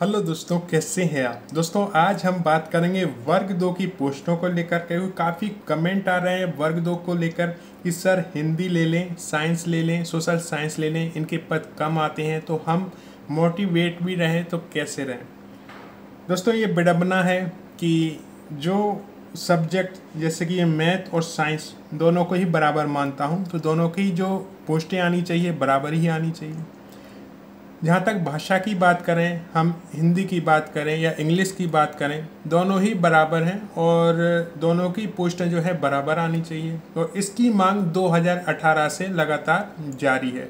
Hello दोस्तों, कैसे हैं आप। दोस्तों आज हम बात करेंगे वर्ग 2 की पोस्टों को लेकर के। काफ़ी कमेंट आ रहे हैं वर्ग 2 को लेकर कि सर हिंदी ले लें, साइंस ले लें, सोशल साइंस ले लें, इनके पद कम आते हैं तो हम मोटिवेट भी रहें तो कैसे रहें। दोस्तों ये विडंबना है कि जो सब्जेक्ट जैसे कि ये मैथ और साइंस दोनों को ही बराबर मानता हूँ, तो दोनों की जो पोस्टें आनी चाहिए बराबर ही आनी चाहिए। जहाँ तक भाषा की बात करें, हम हिंदी की बात करें या इंग्लिश की बात करें, दोनों ही बराबर हैं और दोनों की पोस्टें जो है बराबर आनी चाहिए। तो इसकी मांग 2018 से लगातार जारी है,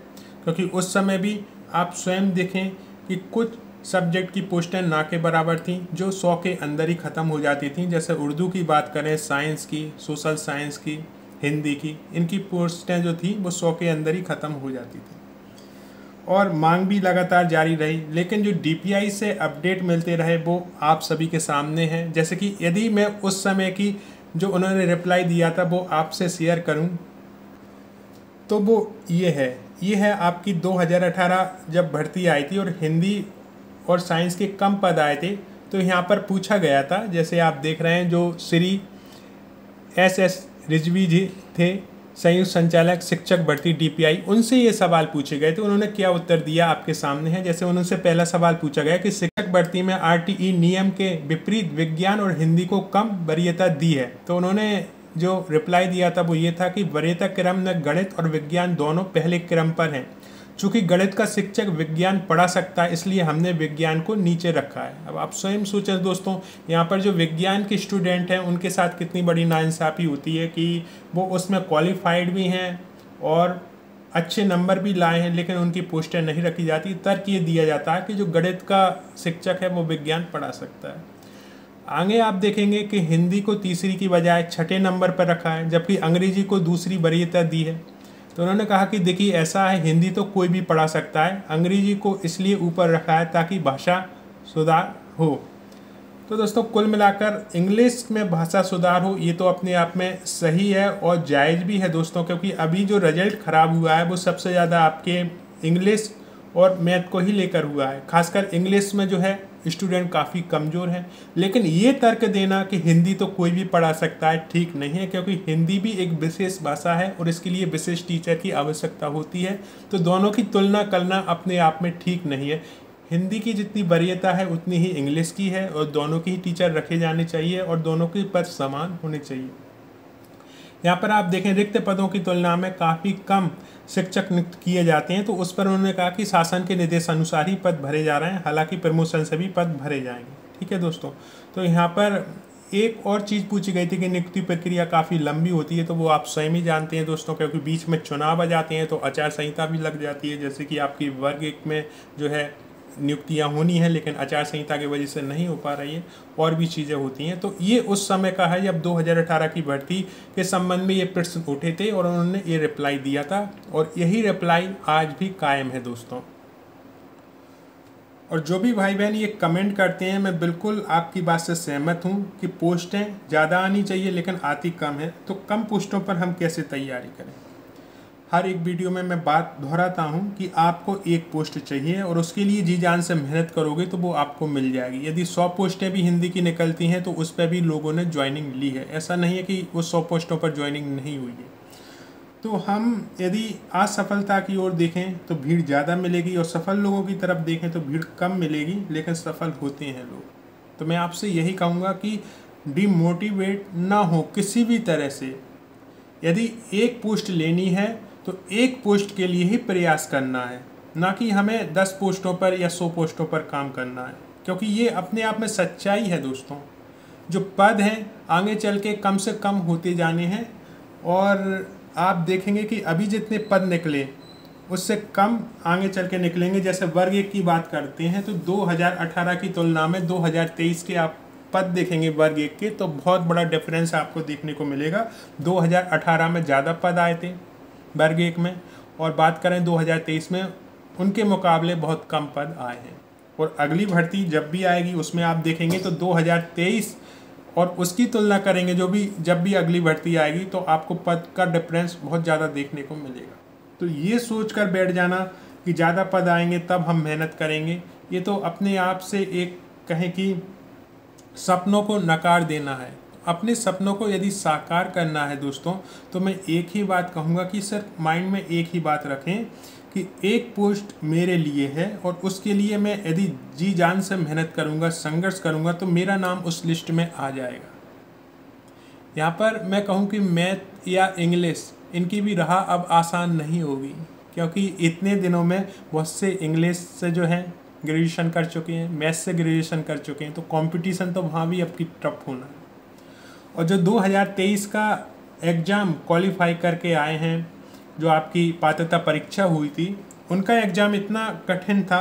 क्योंकि उस समय भी आप स्वयं देखें कि कुछ सब्जेक्ट की पोस्टें ना के बराबर थीं जो 100 के अंदर ही ख़त्म हो जाती थीं। जैसे उर्दू की बात करें, साइंस की, सोशल साइंस की, हिंदी की, इनकी पोस्टें जो थी वो 100 के अंदर ही ख़त्म हो जाती थी और मांग भी लगातार जारी रही। लेकिन जो डीपीआई से अपडेट मिलते रहे वो आप सभी के सामने हैं। जैसे कि यदि मैं उस समय की जो उन्होंने रिप्लाई दिया था वो आपसे शेयर करूं तो वो ये है आपकी 2018 जब भर्ती आई थी और हिंदी और साइंस के कम पद आए थे, तो यहाँ पर पूछा गया था, जैसे आप देख रहे हैं, जो श्री एस रिजवी जी थे, संयुक्त संचालक शिक्षक भर्ती डीपीआई, उनसे ये सवाल पूछे गए थे। उन्होंने क्या उत्तर दिया आपके सामने है। जैसे उनसे पहला सवाल पूछा गया कि शिक्षक भर्ती में आरटीई नियम के विपरीत विज्ञान और हिंदी को कम वरीयता दी है, तो उन्होंने जो रिप्लाई दिया था वो ये था कि वरीयता क्रम में गणित और विज्ञान दोनों पहले क्रम पर हैं। चूँकि गणित का शिक्षक विज्ञान पढ़ा सकता है, इसलिए हमने विज्ञान को नीचे रखा है। अब आप स्वयं सोचें दोस्तों, यहाँ पर जो विज्ञान के स्टूडेंट हैं उनके साथ कितनी बड़ी नाइंसाफ़ी होती है कि वो उसमें क्वालिफाइड भी हैं और अच्छे नंबर भी लाए हैं, लेकिन उनकी पोस्टें नहीं रखी जाती। तर्क ये दिया जाता है कि जो गणित का शिक्षक है वो विज्ञान पढ़ा सकता है। आगे आप देखेंगे कि हिंदी को तीसरी की बजाय छठे नंबर पर रखा है, जबकि अंग्रेजी को दूसरी वरीयता दी है। तो उन्होंने कहा कि देखिए ऐसा है, हिंदी तो कोई भी पढ़ा सकता है, अंग्रेजी को इसलिए ऊपर रखा है ताकि भाषा सुधार हो। तो दोस्तों कुल मिलाकर इंग्लिश में भाषा सुधार हो, ये तो अपने आप में सही है और जायज़ भी है दोस्तों, क्योंकि अभी जो रिजल्ट ख़राब हुआ है वो सबसे ज़्यादा आपके इंग्लिश और मैथ को ही लेकर हुआ है। खासकर इंग्लिश में जो है स्टूडेंट काफ़ी कमज़ोर हैं। लेकिन ये तर्क देना कि हिंदी तो कोई भी पढ़ा सकता है ठीक नहीं है, क्योंकि हिंदी भी एक विशेष भाषा है और इसके लिए विशेष टीचर की आवश्यकता होती है। तो दोनों की तुलना करना अपने आप में ठीक नहीं है। हिंदी की जितनी वरीयता है उतनी ही इंग्लिश की है और दोनों की ही टीचर रखे जाने चाहिए और दोनों के पद समान होने चाहिए। यहाँ पर आप देखें रिक्त पदों की तुलना में काफ़ी कम शिक्षक नियुक्त किए जाते हैं, तो उस पर उन्होंने कहा कि शासन के निर्देश अनुसार ही पद भरे जा रहे हैं, हालांकि प्रमोशन से भी पद भरे जाएंगे। ठीक है दोस्तों, तो यहाँ पर एक और चीज़ पूछी गई थी कि नियुक्ति प्रक्रिया काफ़ी लंबी होती है, तो वो आप स्वयं ही जानते हैं दोस्तों, क्योंकि बीच में चुनाव आ जाते हैं तो आचार संहिता भी लग जाती है। जैसे कि आपकी वर्ग 1 में जो है नियुक्तियाँ होनी है, लेकिन आचार संहिता की वजह से नहीं हो पा रही है, और भी चीज़ें होती हैं। तो ये उस समय का है जब 2018 की भर्ती के संबंध में ये प्रश्न उठे थे और उन्होंने ये रिप्लाई दिया था, और यही रिप्लाई आज भी कायम है दोस्तों। और जो भी भाई बहन ये कमेंट करते हैं, मैं बिल्कुल आपकी बात से सहमत हूँ कि पोस्टें ज़्यादा आनी चाहिए लेकिन आती कम है। तो कम पोस्टों पर हम कैसे तैयारी करें। हर एक वीडियो में मैं बात दोहराता हूँ कि आपको एक पोस्ट चाहिए और उसके लिए जी जान से मेहनत करोगे तो वो आपको मिल जाएगी। यदि 100 पोस्टें भी हिंदी की निकलती हैं तो उस पर भी लोगों ने ज्वाइनिंग ली है। ऐसा नहीं है कि उस 100 पोस्टों पर ज्वाइनिंग नहीं हुई है। तो हम यदि असफलता की ओर देखें तो भीड़ ज़्यादा मिलेगी और सफल लोगों की तरफ देखें तो भीड़ कम मिलेगी, लेकिन सफल होते हैं लोग। तो मैं आपसे यही कहूँगा कि डिमोटिवेट ना हो किसी भी तरह से। यदि एक पोस्ट लेनी है तो एक पोस्ट के लिए ही प्रयास करना है, ना कि हमें 10 पोस्टों पर या 100 पोस्टों पर काम करना है, क्योंकि ये अपने आप में सच्चाई है दोस्तों। जो पद हैं आगे चल के कम से कम होते जाने हैं और आप देखेंगे कि अभी जितने पद निकले उससे कम आगे चल के निकलेंगे। जैसे वर्ग 1 की बात करते हैं तो 2018 की तुलना में 2023 के आप पद देखेंगे वर्ग 1 के, तो बहुत बड़ा डिफरेंस आपको देखने को मिलेगा। 2018 में ज़्यादा पद आए थे वर्ग 1 में, और बात करें 2023 में उनके मुकाबले बहुत कम पद आए हैं। और अगली भर्ती जब भी आएगी उसमें आप देखेंगे तो 2023 और उसकी तुलना करेंगे जब भी अगली भर्ती आएगी, तो आपको पद का डिफरेंस बहुत ज़्यादा देखने को मिलेगा। तो ये सोच कर बैठ जाना कि ज़्यादा पद आएंगे तब हम मेहनत करेंगे, ये तो अपने आप से एक कहें कि सपनों को नकार देना है। अपने सपनों को यदि साकार करना है दोस्तों, तो मैं एक ही बात कहूँगा कि सर माइंड में एक ही बात रखें कि एक पोस्ट मेरे लिए है और उसके लिए मैं यदि जी जान से मेहनत करूँगा, संघर्ष करूँगा, तो मेरा नाम उस लिस्ट में आ जाएगा। यहाँ पर मैं कहूँ कि मैथ या इंग्लिश इनकी भी राह अब आसान नहीं होगी, क्योंकि इतने दिनों में बहुत से इंग्लिश से जो है ग्रेजुएशन कर चुके हैं, मैथ से ग्रेजुएशन कर चुके हैं, तो कंपटीशन तो वहाँ भी अब की टफ होना है। और जो 2023 का एग्ज़ाम क्वालिफाई करके आए हैं, जो आपकी पात्रता परीक्षा हुई थी, उनका एग्ज़ाम इतना कठिन था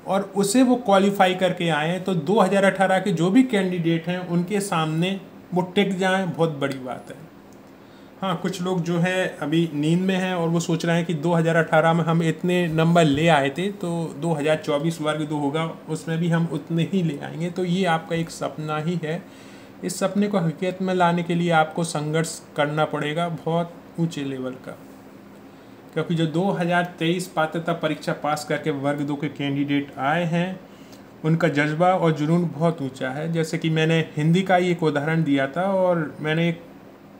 और उसे वो क्वालिफाई करके आए हैं, तो 2018 के जो भी कैंडिडेट हैं उनके सामने वो टिक जाएं, बहुत बड़ी बात है। हाँ, कुछ लोग जो है अभी नींद में हैं और वो सोच रहे हैं कि 2018 में हम इतने नंबर ले आए थे, तो 2024 वर्ग 2 होगा, उसमें भी हम उतने ही ले आएंगे। तो ये आपका एक सपना ही है। इस सपने को हकीकत में लाने के लिए आपको संघर्ष करना पड़ेगा बहुत ऊंचे लेवल का, क्योंकि जो 2023 पात्रता परीक्षा पास करके वर्ग 2 के कैंडिडेट आए हैं, उनका जज्बा और जुनून बहुत ऊंचा है। जैसे कि मैंने हिंदी का ही एक उदाहरण दिया था और मैंने एक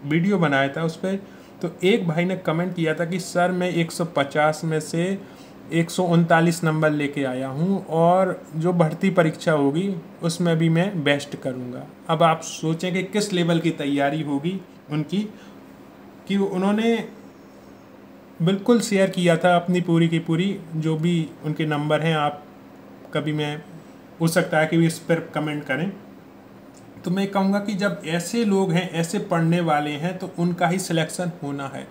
वीडियो बनाया था उस पर, तो एक भाई ने कमेंट किया था कि सर मैं 150 में से 139 नंबर लेके आया हूँ और जो भर्ती परीक्षा होगी उसमें भी मैं बेस्ट करूँगा। अब आप सोचें कि किस लेवल की तैयारी होगी उनकी, कि उन्होंने बिल्कुल शेयर किया था अपनी पूरी की पूरी जो भी उनके नंबर हैं। आप कभी मैं हो सकता है कि इस पर कमेंट करें, तो मैं कहूँगा कि जब ऐसे लोग हैं, ऐसे पढ़ने वाले हैं, तो उनका ही सिलेक्शन होना है,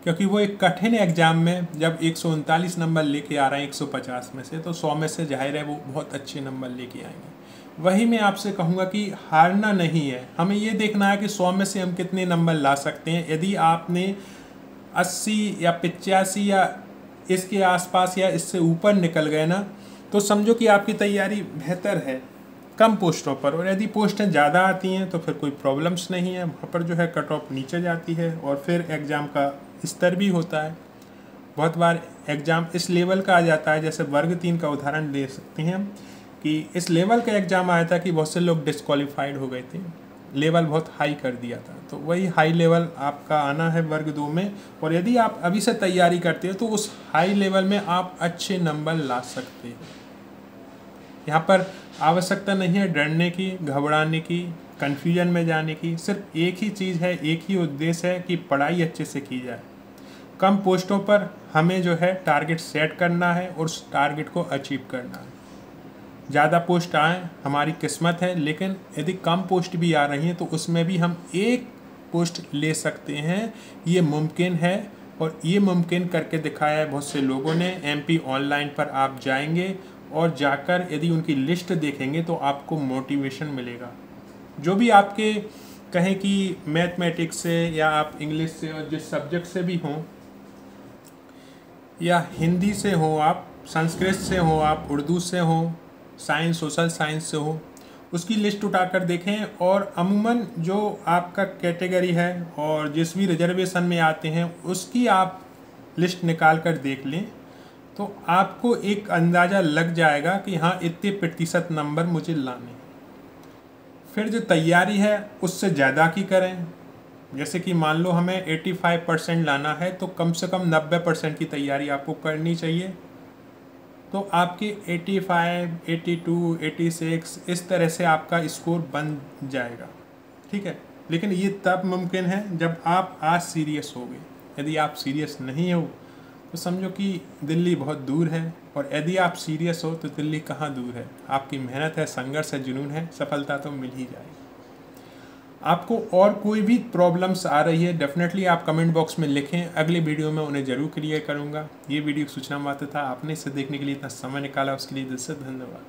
क्योंकि वो एक कठिन एग्ज़ाम में जब 139 नंबर लेके आ रहे हैं 150 में से, तो 100 में से जाहिर है वो बहुत अच्छे नंबर लेके आएंगे। वही मैं आपसे कहूँगा कि हारना नहीं है, हमें ये देखना है कि 100 में से हम कितने नंबर ला सकते हैं। यदि आपने 80 या 85 या इसके आसपास या इससे ऊपर निकल गए ना, तो समझो कि आपकी तैयारी बेहतर है कम पोस्टों पर। और यदि पोस्टें ज़्यादा आती हैं तो फिर कोई प्रॉब्लम्स नहीं है, वहाँ पर जो है कट ऑफ नीचे जाती है और फिर एग्ज़ाम का स्तर भी होता है। बहुत बार एग्ज़ाम इस लेवल का आ जाता है, जैसे वर्ग 3 का उदाहरण दे सकते हैं हम, कि इस लेवल का एग्ज़ाम आया था कि बहुत से लोग डिस्क्वालीफाइड हो गए थे, लेवल बहुत हाई कर दिया था। तो वही हाई लेवल आपका आना है वर्ग 2 में, और यदि आप अभी से तैयारी करते हो तो उस हाई लेवल में आप अच्छे नंबर ला सकते हो। यहाँ पर आवश्यकता नहीं है डरने की, घबराने की, कन्फ्यूजन में जाने की। सिर्फ एक ही चीज़ है, एक ही उद्देश्य है कि पढ़ाई अच्छे से की जाए। कम पोस्टों पर हमें जो है टारगेट सेट करना है और उस टारगेट को अचीव करना है। ज़्यादा पोस्ट आए हमारी किस्मत है, लेकिन यदि कम पोस्ट भी आ रही हैं तो उसमें भी हम एक पोस्ट ले सकते हैं। ये मुमकिन है और ये मुमकिन करके दिखाया है बहुत से लोगों ने। MP ऑनलाइन पर आप जाएंगे और जाकर यदि उनकी लिस्ट देखेंगे तो आपको मोटिवेशन मिलेगा। जो भी आपके कहें कि मैथमेटिक्स से या आप इंग्लिश से और जिस सब्जेक्ट से भी हों, या हिंदी से हो, आप संस्कृत से हो, आप उर्दू से हो, साइंस सोशल साइंस से हो, उसकी लिस्ट उठाकर देखें। और अमूमन जो आपका कैटेगरी है और जिस भी रिजर्वेशन में आते हैं उसकी आप लिस्ट निकाल कर देख लें, तो आपको एक अंदाज़ा लग जाएगा कि हाँ इतने प्रतिशत नंबर मुझे लाने हैं। फिर जो तैयारी है उससे ज़्यादा की करें। जैसे कि मान लो हमें 85% लाना है, तो कम से कम 90% की तैयारी आपको करनी चाहिए। तो आपके 85, 82, 86 इस तरह से आपका स्कोर बन जाएगा, ठीक है। लेकिन ये तब मुमकिन है जब आप आज सीरियस हो गए। यदि आप सीरियस नहीं हो तो समझो कि दिल्ली बहुत दूर है, और यदि आप सीरियस हो तो दिल्ली कहाँ दूर है। आपकी मेहनत है, संघर्ष है, जुनून है, सफलता तो मिल ही जाएगी। आपको और कोई भी प्रॉब्लम्स आ रही है डेफिनेटली आप कमेंट बॉक्स में लिखें, अगले वीडियो में उन्हें ज़रूर क्लियर करूँगा। ये वीडियो सूचना मात्र था, आपने इसे देखने के लिए इतना समय निकाला उसके लिए दिल से धन्यवाद।